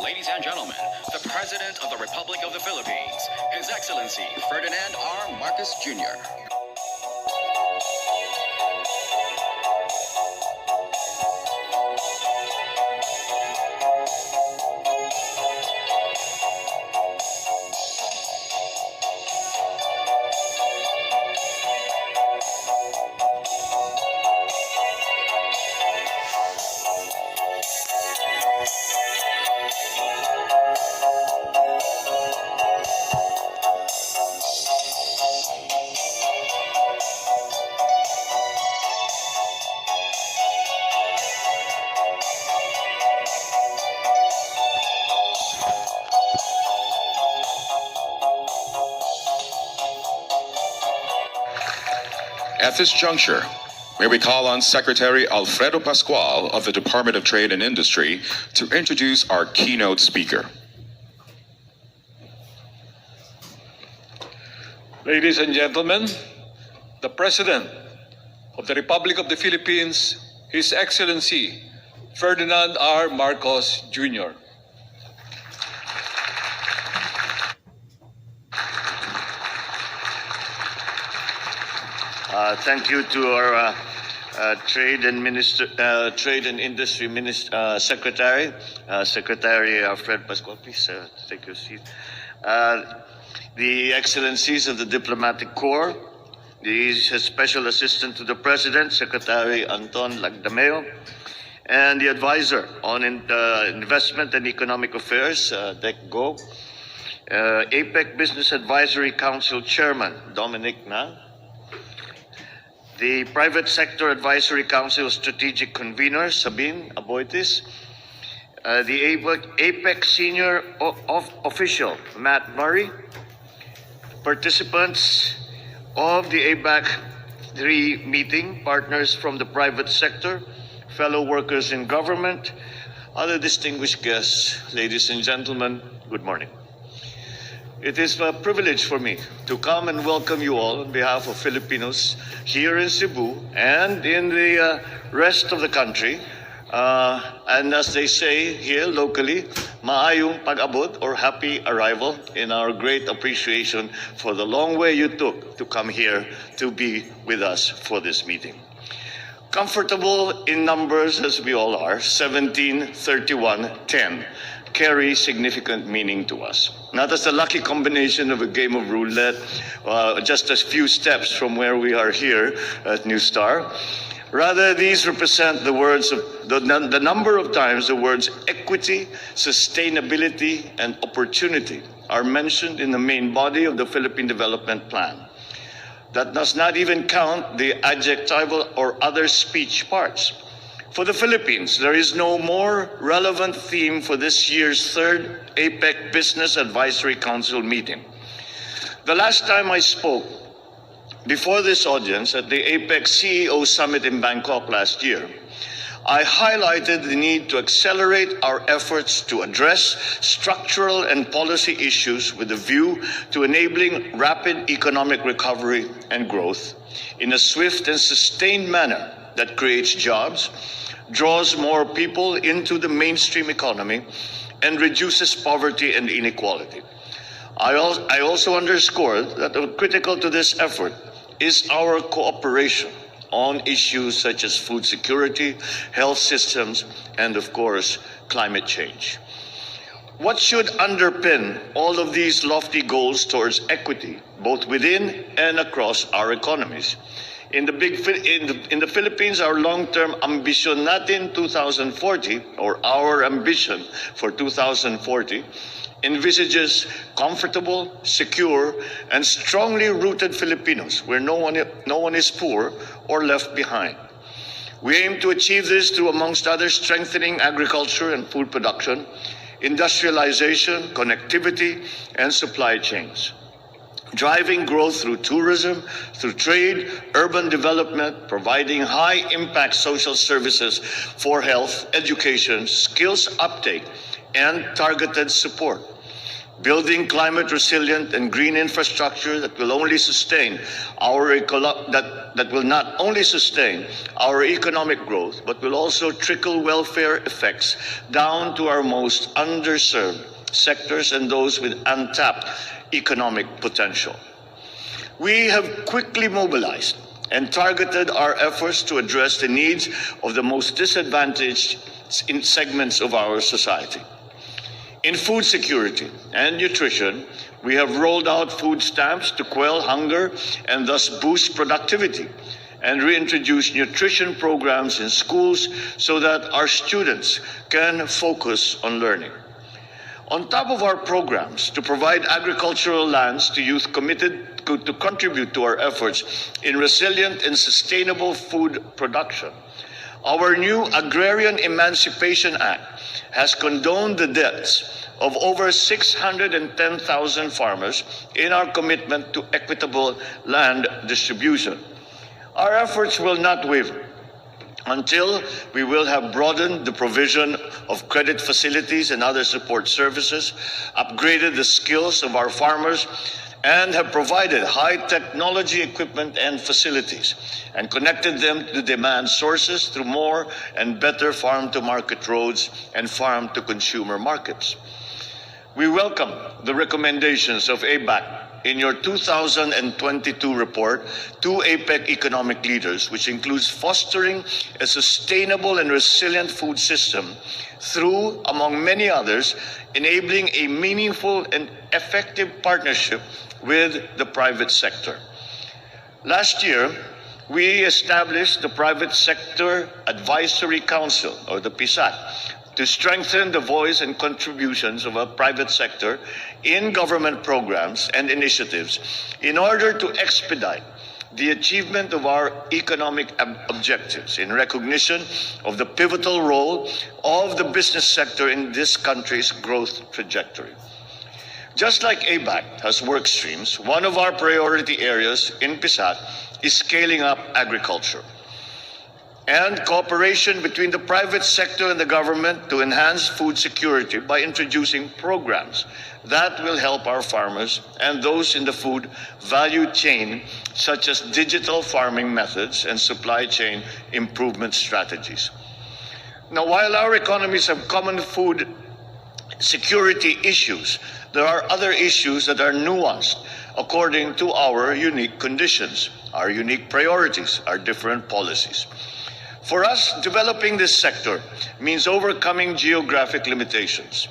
Ladies and gentlemen, the President of the Republic of the Philippines, His Excellency Ferdinand R. Marcos Jr. At this juncture, may we call on Secretary Alfredo Pascual of the Department of Trade and Industry to introduce our keynote speaker. Ladies and gentlemen, the President of the Republic of the Philippines, His Excellency Ferdinand R. Marcos Jr. Thank you to our Trade and Industry Secretary, Secretary Fred Pascual. Please take your seat. The Excellencies of the Diplomatic Corps, the Special Assistant to the President, Secretary Anton Lagdameo, and the Advisor on Investment and Economic Affairs, DECGO, Apec Business Advisory Council Chairman, Dominic Na, the Private Sector Advisory Council Strategic Convener, Sabine Aboitis, the APEC Senior Official, Matt Murray, participants of the ABAC 3 meeting, partners from the private sector, fellow workers in government, other distinguished guests, ladies and gentlemen, good morning. It is a privilege for me to come and welcome you all on behalf of Filipinos here in Cebu and in the rest of the country. And as they say here locally, maayong pag-abot or happy arrival in our great appreciation for the long way you took to come here to be with us for this meeting. Comfortable in numbers as we all are, 17, 31, 10. Carry significant meaning to us. Not as the lucky combination of a game of roulette, just a few steps from where we are here at New Star. Rather, these represent the words of the number of times the words equity, sustainability, and opportunity are mentioned in the main body of the Philippine Development Plan. That does not even count the adjectival or other speech parts. For the Philippines, there is no more relevant theme for this year's 3rd APEC Business Advisory Council meeting. The last time I spoke before this audience at the APEC CEO Summit in Bangkok last year, I highlighted the need to accelerate our efforts to address structural and policy issues with a view to enabling rapid economic recovery and growth in a swift and sustained manner that creates jobs, draws more people into the mainstream economy, and reduces poverty and inequality. I also underscored that critical to this effort is our cooperation on issues such as food security, health systems, and of course, climate change. What should underpin all of these lofty goals towards equity, both within and across our economies? In the Philippines, our long-term ambition natin 2040, or our ambition for 2040, envisages comfortable, secure, and strongly rooted Filipinos where no one is poor or left behind. We aim to achieve this through, amongst others, strengthening agriculture and food production, industrialization, connectivity, and supply chains. Driving growth through tourism, through trade, urban development, providing high-impact social services for health, education, skills uptake, and targeted support. building climate resilient and green infrastructure that will only sustain that will not only sustain our economic growth, but will also trickle welfare effects down to our most underserved sectors and those with untapped economic potential. We have quickly mobilized and targeted our efforts to address the needs of the most disadvantaged in segments of our society. In food security and nutrition, we have rolled out food stamps to quell hunger and thus boost productivity, and reintroduced nutrition programs in schools so that our students can focus on learning. On top of our programs to provide agricultural lands to youth committed to contribute to our efforts in resilient and sustainable food production, our new Agrarian Emancipation Act has condoned the debts of over 610,000 farmers in our commitment to equitable land distribution. Our efforts will not waver until we will have broadened the provision of credit facilities and other support services, upgraded the skills of our farmers, and have provided high technology equipment and facilities, and connected them to demand sources through more and better farm-to-market roads and farm-to-consumer markets. We welcome the recommendations of ABAC in your 2022 report to Apec economic leaders, which includes fostering a sustainable and resilient food system through, among many others, enabling a meaningful and effective partnership with the private sector. Last year, we established the Private Sector Advisory Council, or the PSAC, to strengthen the voice and contributions of a private sector in government programs and initiatives in order to expedite the achievement of our economic objectives in recognition of the pivotal role of the business sector in this country's growth trajectory. Just like ABAC has work streams, one of our priority areas in PSAC is scaling up agriculture and cooperation between the private sector and the government to enhance food security by introducing programs that will help our farmers and those in the food value chain, such as digital farming methods and supply chain improvement strategies. Now, while our economies have common food security issues, there are other issues that are nuanced according to our unique conditions, our unique priorities, our different policies. For us, developing this sector means overcoming geographic limitations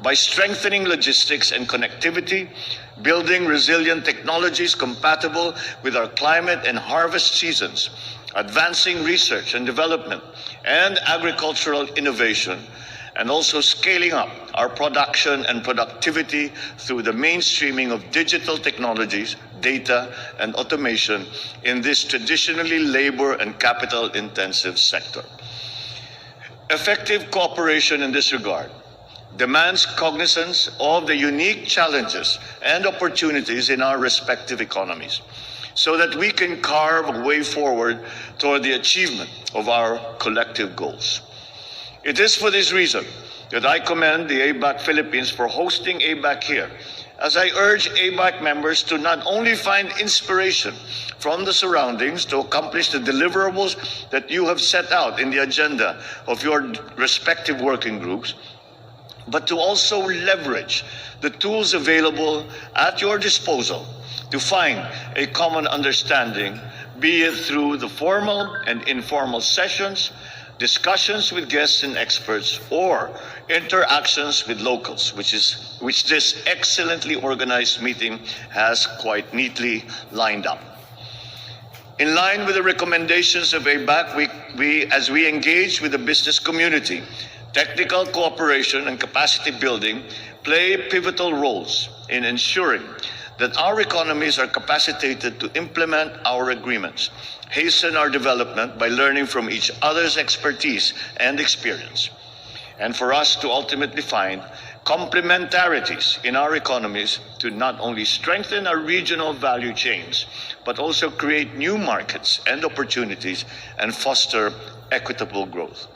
by strengthening logistics and connectivity, building resilient technologies compatible with our climate and harvest seasons, advancing research and development and agricultural innovation, and also scaling up our production and productivity through the mainstreaming of digital technologies, data, and automation in this traditionally labor and capital-intensive sector. Effective cooperation in this regard demands cognizance of the unique challenges and opportunities in our respective economies, so that we can carve a way forward toward the achievement of our collective goals. It is for this reason that I commend the ABAC Philippines for hosting ABAC here, as I urge ABAC members to not only find inspiration from the surroundings to accomplish the deliverables that you have set out in the agenda of your respective working groups, but to also leverage the tools available at your disposal to find a common understanding, be it through the formal and informal sessions, discussions with guests and experts, or interactions with locals, which this excellently organized meeting has quite neatly lined up. In line with the recommendations of ABAC, as we engage with the business community, technical cooperation and capacity building play pivotal roles in ensuring that our economies are capacitated to implement our agreements, hasten our development by learning from each other's expertise and experience, and for us to ultimately find complementarities in our economies to not only strengthen our regional value chains, but also create new markets and opportunities and foster equitable growth.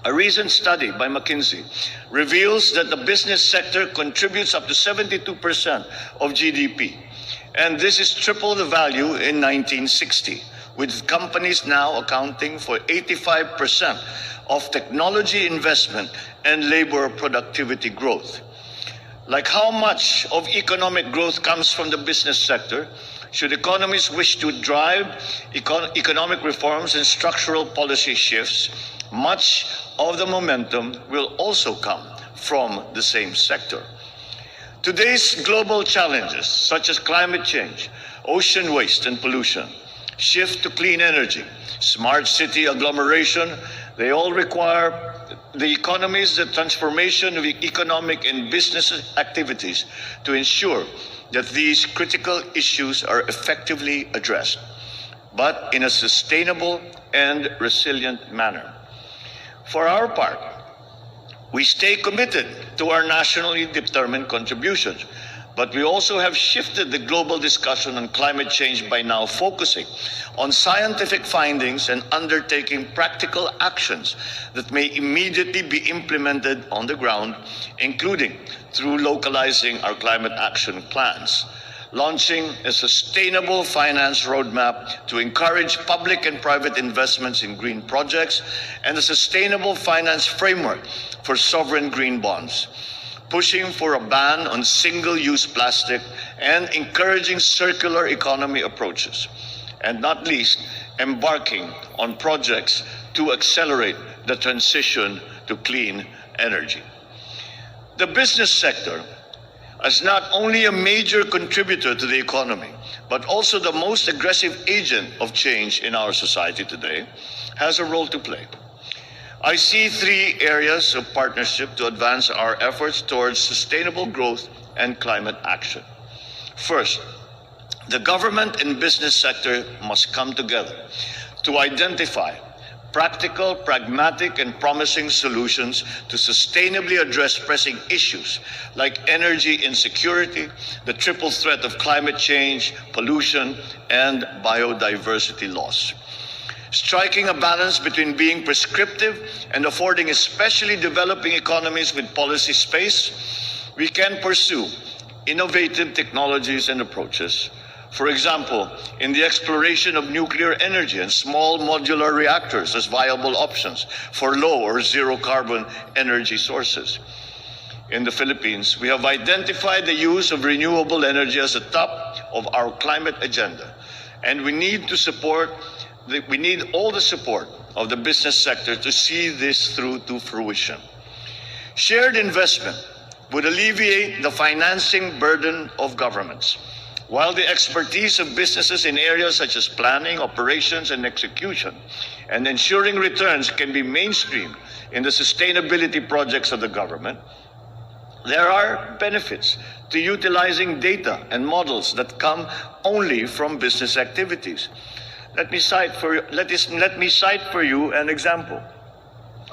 A recent study by McKinsey reveals that the business sector contributes up to 72% of GDP. And this is triple the value in 1960, with companies now accounting for 85% of technology investment and labor productivity growth. Like how much of economic growth comes from the business sector, should economies wish to drive economic reforms and structural policy shifts, much of the momentum will also come from the same sector. Today's global challenges, such as climate change, ocean waste and pollution, shift to clean energy, smart city agglomeration, they all require the economies, the transformation of economic and business activities to ensure that these critical issues are effectively addressed, but in a sustainable and resilient manner. For our part, we stay committed to our nationally determined contributions, but we also have shifted the global discussion on climate change by now focusing on scientific findings and undertaking practical actions that may immediately be implemented on the ground, including through localizing our climate action plans, launching a sustainable finance roadmap to encourage public and private investments in green projects, and a sustainable finance framework for sovereign green bonds, pushing for a ban on single-use plastic and encouraging circular economy approaches, and not least, embarking on projects to accelerate the transition to clean energy. The business sector, as not only a major contributor to the economy, but also the most aggressive agent of change in our society today, has a role to play. I see three areas of partnership to advance our efforts towards sustainable growth and climate action. First, the government and business sector must come together to identify practical, pragmatic, and promising solutions to sustainably address pressing issues like energy insecurity, the triple threat of climate change, pollution, and biodiversity loss. Striking a balance between being prescriptive and affording especially developing economies with policy space, we can pursue innovative technologies and approaches. For example, in the exploration of nuclear energy and small modular reactors as viable options for low or zero carbon energy sources. In the Philippines, we have identified the use of renewable energy as the top of our climate agenda, and we need all the support of the business sector to see this through to fruition. Shared investment would alleviate the financing burden of governments, while the expertise of businesses in areas such as planning, operations, and execution, and ensuring returns can be mainstreamed in the sustainability projects of the government. There are benefits to utilizing data and models that come only from business activities. Let me cite for you an example.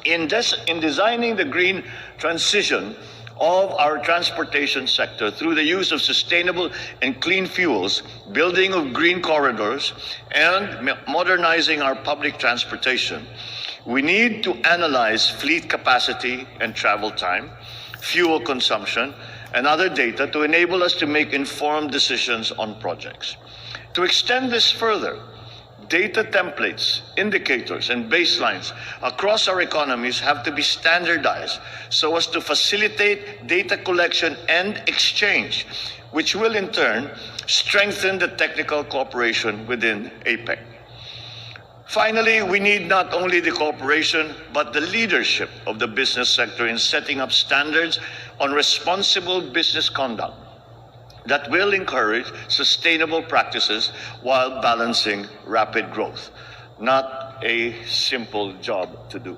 In designing the green transition of our transportation sector through the use of sustainable and clean fuels, building of green corridors, and modernizing our public transportation, we need to analyze fleet capacity and travel time, fuel consumption, and other data to enable us to make informed decisions on projects. To extend this further, data templates, indicators, and baselines across our economies have to be standardized so as to facilitate data collection and exchange, which will in turn strengthen the technical cooperation within APEC. Finally, we need not only the cooperation, but the leadership of the business sector in setting up standards on responsible business conduct that will encourage sustainable practices while balancing rapid growth. Not a simple job to do.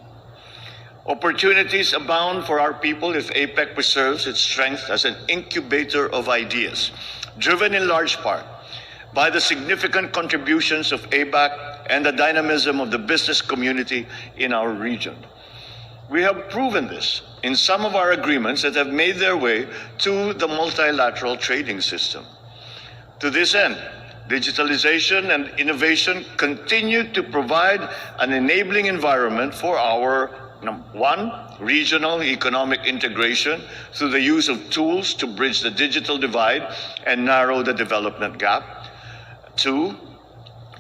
Opportunities abound for our people if APEC preserves its strength as an incubator of ideas, driven in large part by the significant contributions of ABAC and the dynamism of the business community in our region. We have proven this in some of our agreements that have made their way to the multilateral trading system. To this end, digitalization and innovation continue to provide an enabling environment for our One, regional economic integration through the use of tools to bridge the digital divide and narrow the development gap. Two,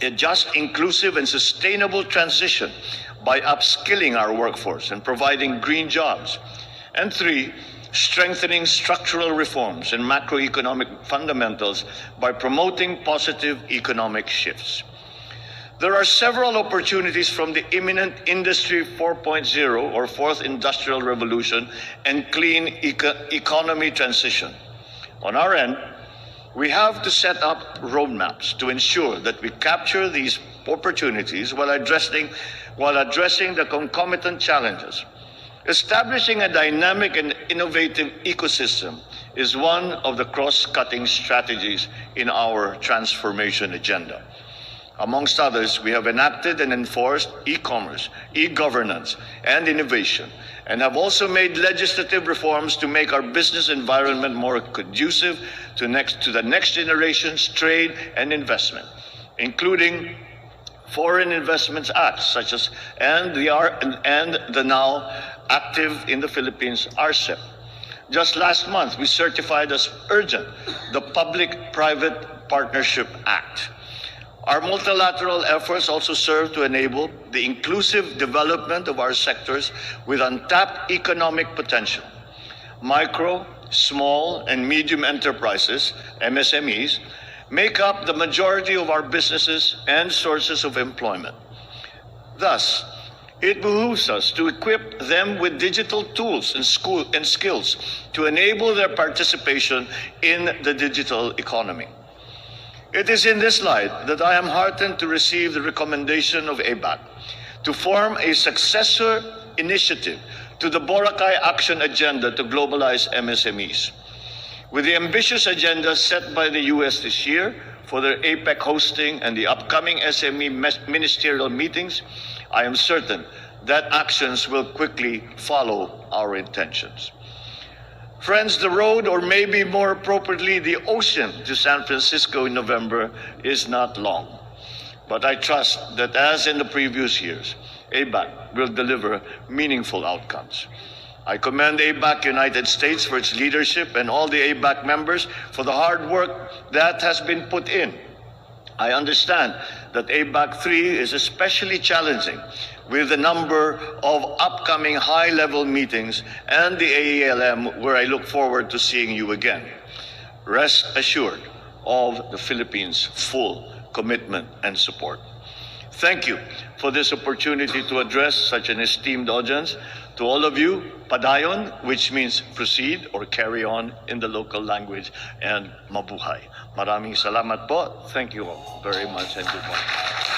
a just, inclusive, and sustainable transition by upskilling our workforce and providing green jobs. And three, strengthening structural reforms and macroeconomic fundamentals by promoting positive economic shifts. There are several opportunities from the imminent Industry 4.0 or Fourth Industrial Revolution and clean economy transition. On our end, we have to set up roadmaps to ensure that we capture these opportunities while addressing the concomitant challenges. Establishing a dynamic and innovative ecosystem is one of the cross-cutting strategies in our transformation agenda. Amongst others, we have enacted and enforced e-commerce, e-governance, and innovation, and have also made legislative reforms to make our business environment more conducive to the next generation's trade and investment, including Foreign Investments Acts, such as and the now active in the Philippines RCEP. Just last month, we certified as urgent the Public-Private Partnership Act. Our multilateral efforts also serve to enable the inclusive development of our sectors with untapped economic potential. Micro, small, and medium enterprises, MSMEs, make up the majority of our businesses and sources of employment. Thus, it behooves us to equip them with digital tools and skills to enable their participation in the digital economy. It is in this light that I am heartened to receive the recommendation of ABAC to form a successor initiative to the Boracay Action Agenda to globalize MSMEs. With the ambitious agenda set by the US this year for their Apec hosting and the upcoming SME ministerial meetings, I am certain that actions will quickly follow our intentions. Friends, the road, or maybe more appropriately, the ocean to San Francisco in November is not long. But I trust that, as in the previous years, ABAC will deliver meaningful outcomes. I commend ABAC United States for its leadership and all the ABAC members for the hard work that has been put in. I understand that ABAC 3 is especially challenging with the number of upcoming high-level meetings and the AELM, where I look forward to seeing you again. Rest assured of the Philippines' full commitment and support. Thank you for this opportunity to address such an esteemed audience. To all of you, padayon, which means proceed or carry on in the local language, and mabuhay. Maraming salamat po. Thank you all very much and good morning.